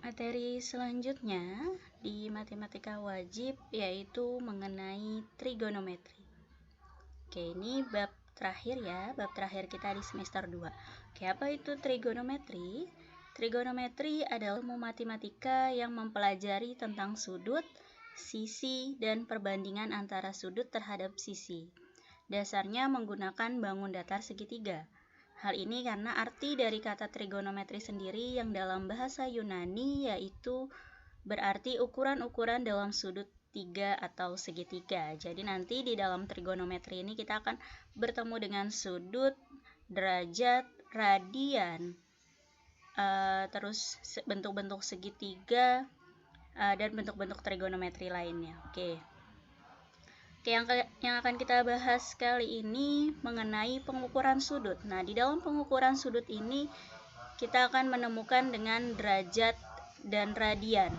Materi selanjutnya di matematika wajib yaitu mengenai trigonometri. Oke, ini bab terakhir ya, bab terakhir kita di semester 2. Oke, apa itu trigonometri? Trigonometri adalah ilmu matematika yang mempelajari tentang sudut, sisi, dan perbandingan antara sudut terhadap sisi. Dasarnya menggunakan bangun datar segitiga. Hal ini karena arti dari kata trigonometri sendiri yang dalam bahasa Yunani yaitu berarti ukuran-ukuran dalam sudut tiga atau segitiga. Jadi nanti di dalam trigonometri ini kita akan bertemu dengan sudut, derajat, radian, terus bentuk-bentuk segitiga, dan bentuk-bentuk trigonometri lainnya. Oke, yang akan kita bahas kali ini mengenai pengukuran sudut. Nah, di dalam pengukuran sudut ini kita akan menemukan dengan derajat dan radian.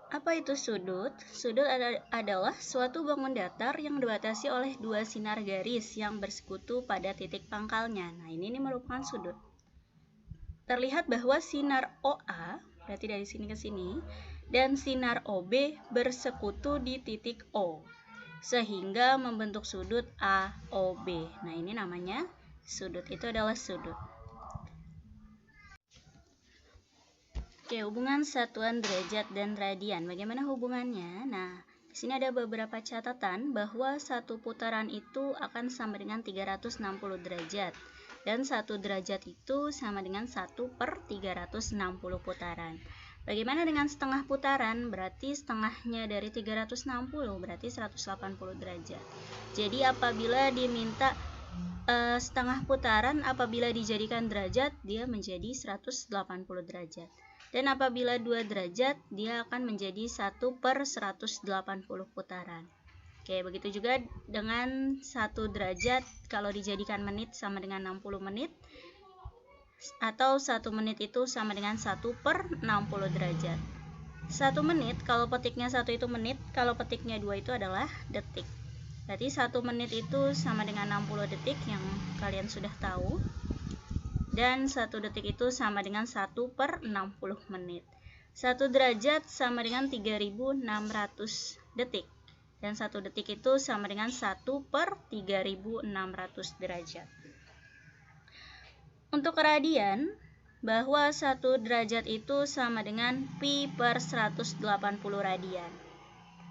Apa itu sudut? Sudut adalah suatu bangun datar yang dibatasi oleh dua sinar garis yang bersekutu pada titik pangkalnya. Nah, ini merupakan sudut. Terlihat bahwa sinar OA, berarti dari sini ke sini, dan sinar OB bersekutu di titik O, sehingga membentuk sudut AOB. Nah, ini namanya sudut. Itu adalah sudut. Oke, hubungan satuan derajat dan radian. Bagaimana hubungannya? Nah, di sini ada beberapa catatan bahwa satu putaran itu akan sama dengan 360 derajat. Dan satu derajat itu sama dengan 1/360 putaran. Bagaimana dengan setengah putaran? Berarti setengahnya dari 360, berarti 180 derajat. Jadi apabila diminta setengah putaran, apabila dijadikan derajat, dia menjadi 180 derajat. Dan apabila 2 derajat, dia akan menjadi 1/180 putaran. Oke, begitu juga dengan 1 derajat, kalau dijadikan menit sama dengan 60 menit, atau 1 menit itu sama dengan 1/60 derajat. 1 menit, kalau petiknya 1 itu menit, kalau petiknya 2 itu adalah detik. Berarti 1 menit itu sama dengan 60 detik yang kalian sudah tahu. Dan 1 detik itu sama dengan 1/60 menit. 1 derajat sama dengan 3600 detik. Dan 1 detik itu sama dengan 1/3600 derajat. Untuk radian, bahwa 1 derajat itu sama dengan pi/180 radian.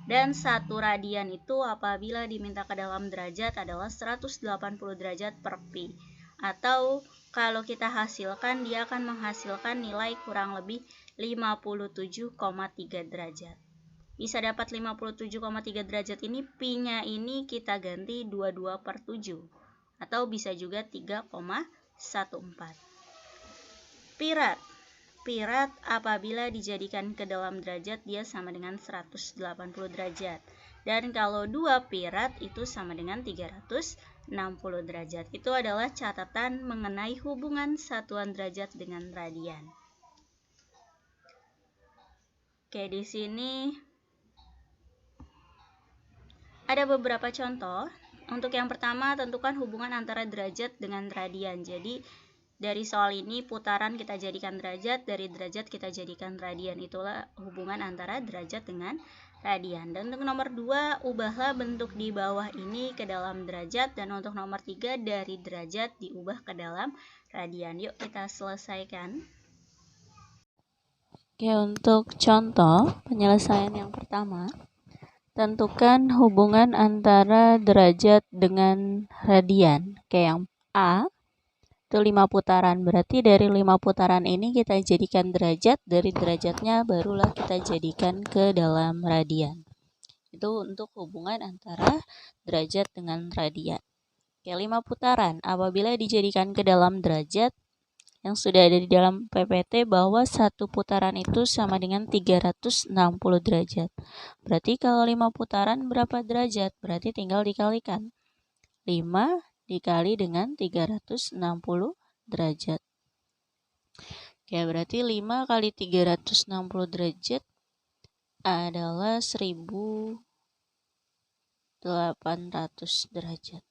Dan 1 radian itu apabila diminta ke dalam derajat adalah 180 derajat per pi. Atau kalau kita hasilkan, dia akan menghasilkan nilai kurang lebih 57,3 derajat. Bisa dapat 57,3 derajat ini, pi-nya ini kita ganti 22/7. Atau bisa juga 3,14. Pirat. Pirat apabila dijadikan ke dalam derajat, dia sama dengan 180 derajat. Dan kalau 2 pirat itu sama dengan 360 derajat. Itu adalah catatan mengenai hubungan satuan derajat dengan radian. Oke, di sini ada beberapa contoh. Untuk yang pertama, tentukan hubungan antara derajat dengan radian. Jadi, dari soal ini putaran kita jadikan derajat, dari derajat kita jadikan radian. Itulah hubungan antara derajat dengan radian. Dan untuk nomor 2, ubahlah bentuk di bawah ini ke dalam derajat. Dan untuk nomor 3, dari derajat diubah ke dalam radian. Yuk kita selesaikan. Oke, untuk contoh penyelesaian yang pertama, tentukan hubungan antara derajat dengan radian. Oke, yang A itu 5 putaran. Berarti dari 5 putaran ini kita jadikan derajat, dari derajatnya barulah kita jadikan ke dalam radian. Itu untuk hubungan antara derajat dengan radian. Oke, 5 putaran. Apabila dijadikan ke dalam derajat, yang sudah ada di dalam PPT bahwa 1 putaran itu sama dengan 360 derajat. Berarti kalau 5 putaran berapa derajat? Berarti tinggal dikalikan. 5 dikali dengan 360 derajat. Oke, berarti 5 kali 360 derajat adalah 1800 derajat.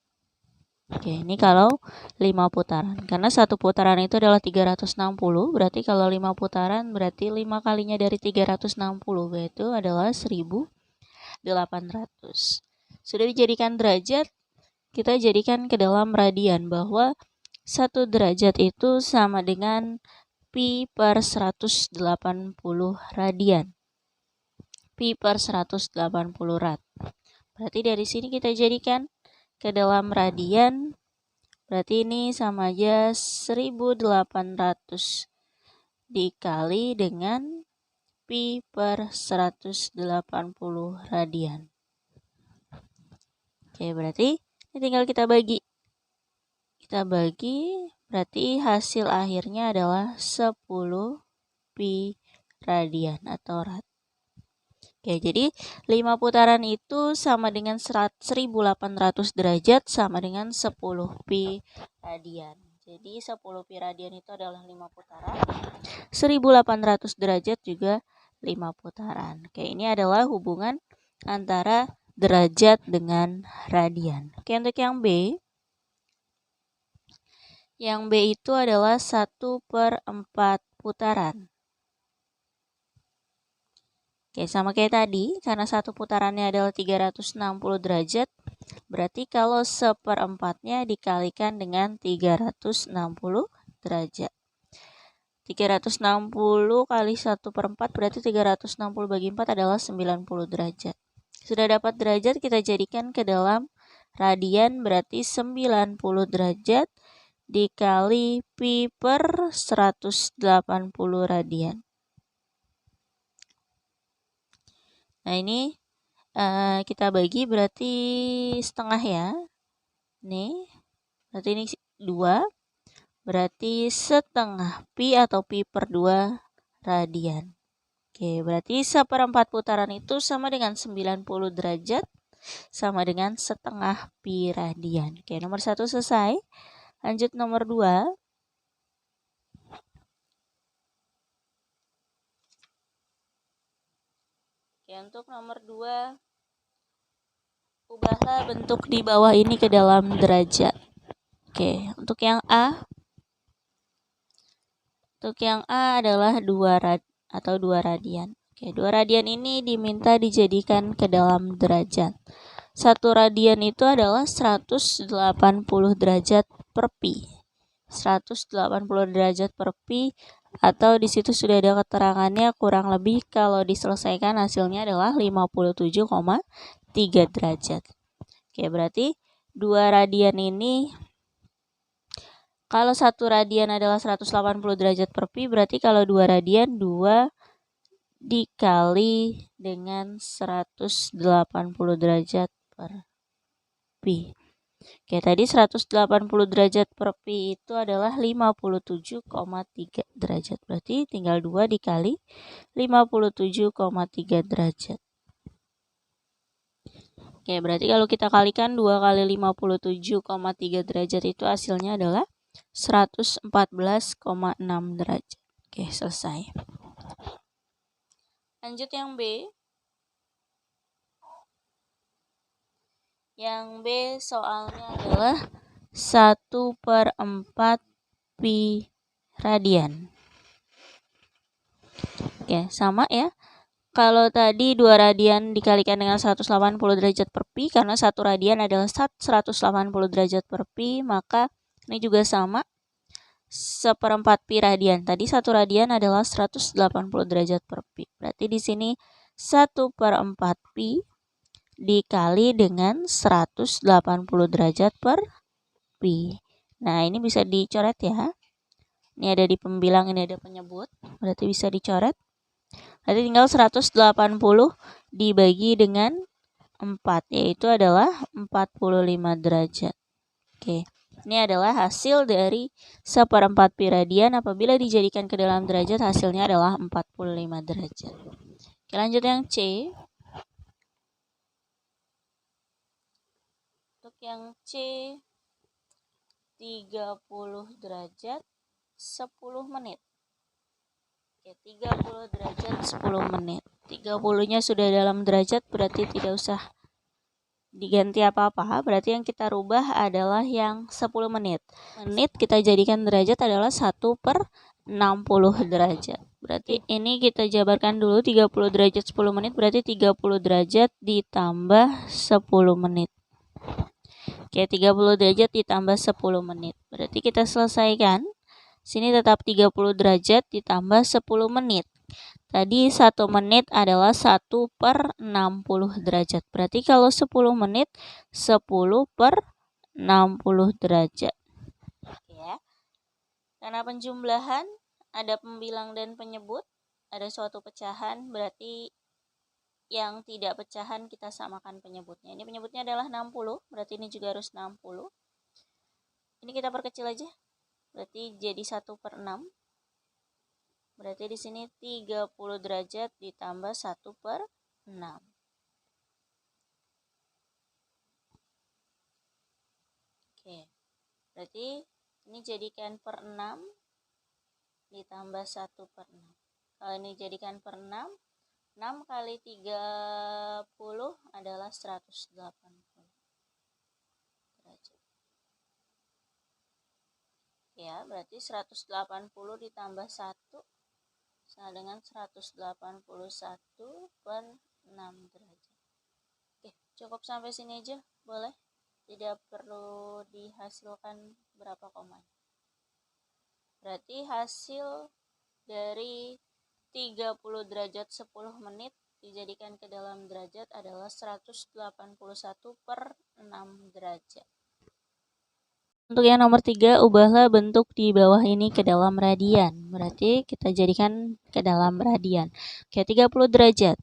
Oke, ini kalau 5 putaran. Karena satu putaran itu adalah 360, berarti kalau 5 putaran berarti 5 kalinya dari 360, yaitu adalah 1800. Sudah dijadikan derajat, kita jadikan ke dalam radian, bahwa 1 derajat itu sama dengan pi per 180 radian. Pi per 180 rad. Berarti dari sini kita jadikan ke dalam radian, berarti ini sama aja 1800 dikali dengan pi per 180 radian. Oke, berarti ini tinggal kita bagi. Kita bagi, berarti hasil akhirnya adalah 10 pi radian atau rad. Oke, jadi 5 putaran itu sama dengan 1800 derajat sama dengan 10 pi radian. Jadi 10 pi radian itu adalah 5 putaran. 1800 derajat juga 5 putaran. Oke, ini adalah hubungan antara derajat dengan radian. Oke, untuk yang B. Yang B itu adalah 1/4 putaran. Oke, sama kayak tadi, karena satu putarannya adalah 360 derajat, berarti kalau 1/4-nya dikalikan dengan 360 derajat. 360 kali 1/4 berarti 360 bagi 4 adalah 90 derajat. Sudah dapat derajat, kita jadikan ke dalam radian, berarti 90 derajat dikali pi per 180 radian. Nah, ini kita bagi berarti setengah ya. Nih, berarti ini 2. Berarti setengah pi atau pi per 2 radian. Oke, berarti 1/4 putaran itu sama dengan 90 derajat, sama dengan setengah pi radian. Oke, nomor 1 selesai. Lanjut nomor 2. Oke, untuk nomor 2, ubahlah bentuk di bawah ini ke dalam derajat. Oke, untuk yang A. Untuk yang A adalah 2 rad atau 2 radian. Oke, 2 radian ini diminta dijadikan ke dalam derajat. 1 radian itu adalah 180 derajat per pi. 180 derajat per pi, atau di situ sudah ada keterangannya, kurang lebih kalau diselesaikan hasilnya adalah 57,3 derajat. Oke, berarti 2 radian ini, kalau 1 radian adalah 180 derajat per pi, berarti kalau 2 radian 2 dikali dengan 180 derajat per pi. Oke, tadi 180 derajat per pi itu adalah 57,3 derajat. Berarti tinggal 2 dikali 57,3 derajat. Oke, berarti kalau kita kalikan 2 kali 57,3 derajat itu hasilnya adalah 114,6 derajat. Oke, selesai. Lanjut yang B. Yang B soalnya adalah 1/4 pi radian. Oke, sama ya. Kalau tadi 2 radian dikalikan dengan 180 derajat per pi, karena 1 radian adalah 180 derajat per pi, maka ini juga sama. 1/4 pi radian. Tadi 1 radian adalah 180 derajat per pi. Berarti di sini 1/4 pi dikali dengan 180 derajat per pi. Nah, ini bisa dicoret ya. Ini ada di pembilang, ini ada penyebut, berarti bisa dicoret. Berarti tinggal 180 dibagi dengan 4, yaitu adalah 45 derajat. Oke, ini adalah hasil dari 1/4 pi radian. Apabila dijadikan ke dalam derajat, hasilnya adalah 45 derajat. Oke, lanjut yang C. Untuk yang C, 30 derajat 10 menit. Oke, 30 derajat 10 menit. 30-nya sudah dalam derajat, berarti tidak usah diganti apa-apa, berarti yang kita rubah adalah yang 10 menit. Menit kita jadikan derajat adalah 1/60 derajat. Berarti ini kita jabarkan dulu, 30 derajat 10 menit, berarti 30 derajat ditambah 10 menit. Oke, 30 derajat ditambah 10 menit. Berarti kita selesaikan. Sini tetap 30 derajat ditambah 10 menit. Tadi 1 menit adalah 1/60 derajat. Berarti kalau 10 menit, 10/60 derajat. Ya. Karena penjumlahan, ada pembilang dan penyebut, ada suatu pecahan, berarti yang tidak pecahan kita samakan penyebutnya. Ini penyebutnya adalah 60, berarti ini juga harus 60. Ini kita perkecil aja. Berarti jadi 1/6. Berarti di sini 30 derajat ditambah 1/6. Oke. Berarti ini jadikan per 6 ditambah 1/6. Kalau ini jadikan per 6, 6 kali 30 adalah 180 derajat. Ya, berarti 180 ditambah 1 sama dengan 181/6 derajat. Oke, cukup sampai sini aja, boleh? Tidak perlu dihasilkan berapa koma. Berarti hasil dari 30 derajat 10 menit dijadikan ke dalam derajat adalah 181/6 derajat. Untuk yang nomor 3, ubahlah bentuk di bawah ini ke dalam radian. Berarti kita jadikan ke dalam radian. Oke, 30 derajat.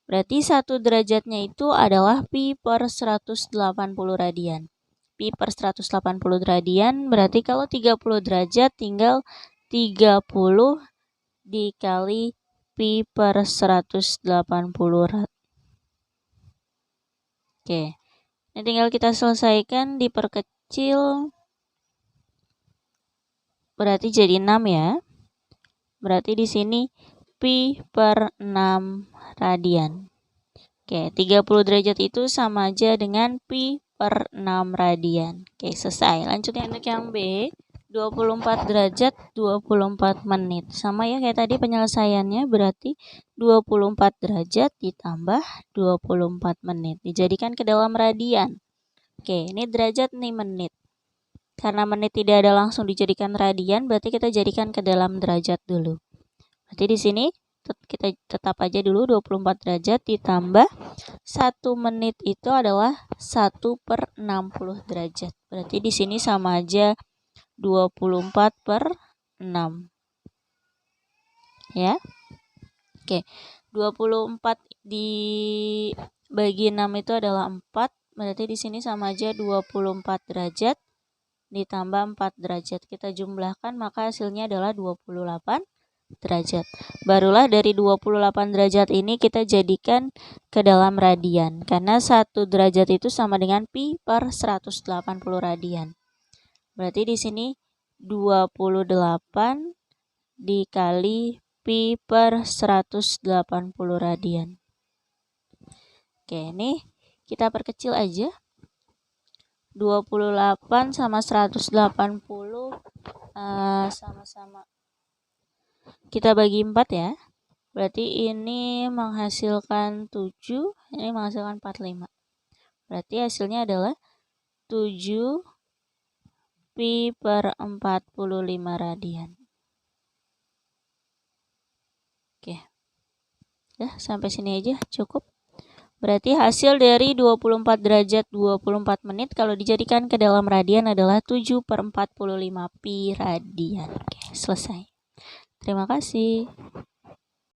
Berarti 1 derajatnya itu adalah pi per 180 radian. Pi per 180 radian, berarti kalau 30 derajat tinggal 30 dikali pi per 180 rad. Oke, ini tinggal kita selesaikan, diperkecil, berarti jadi 6 ya. Berarti di sini pi per 6 radian. Oke, 30 derajat itu sama aja dengan pi per 6 radian. Oke, selesai. Lanjut untuk yang B. 24 derajat 24 menit. Sama ya kayak tadi penyelesaiannya, berarti 24 derajat ditambah 24 menit. Dijadikan ke dalam radian. Oke, ini derajat nih menit. Karena menit tidak ada langsung dijadikan radian, berarti kita jadikan ke dalam derajat dulu. Berarti di sini kita tetap aja dulu 24 derajat ditambah 1 menit itu adalah 1/60 derajat. Berarti di sini sama aja 24/6. Ya. Oke. 24 dibagi 6 itu adalah 4. Berarti di sini sama aja 24 derajat ditambah 4 derajat. Kita jumlahkan maka hasilnya adalah 28 derajat. Barulah dari 28 derajat ini kita jadikan ke dalam radian. Karena 1 derajat itu sama dengan pi per 180 radian. Berarti di sini 28 dikali pi per 180 radian. Oke, ini kita perkecil aja. 28 sama 180 sama-sama kita bagi 4 ya. Berarti ini menghasilkan 7, ini menghasilkan 45. Berarti hasilnya adalah 7 pi per 45 radian. Oke. Udah, sampai sini aja cukup. Berarti hasil dari 24 derajat 24 menit kalau dijadikan ke dalam radian adalah 7/45 pi radian. Oke, selesai. Terima kasih.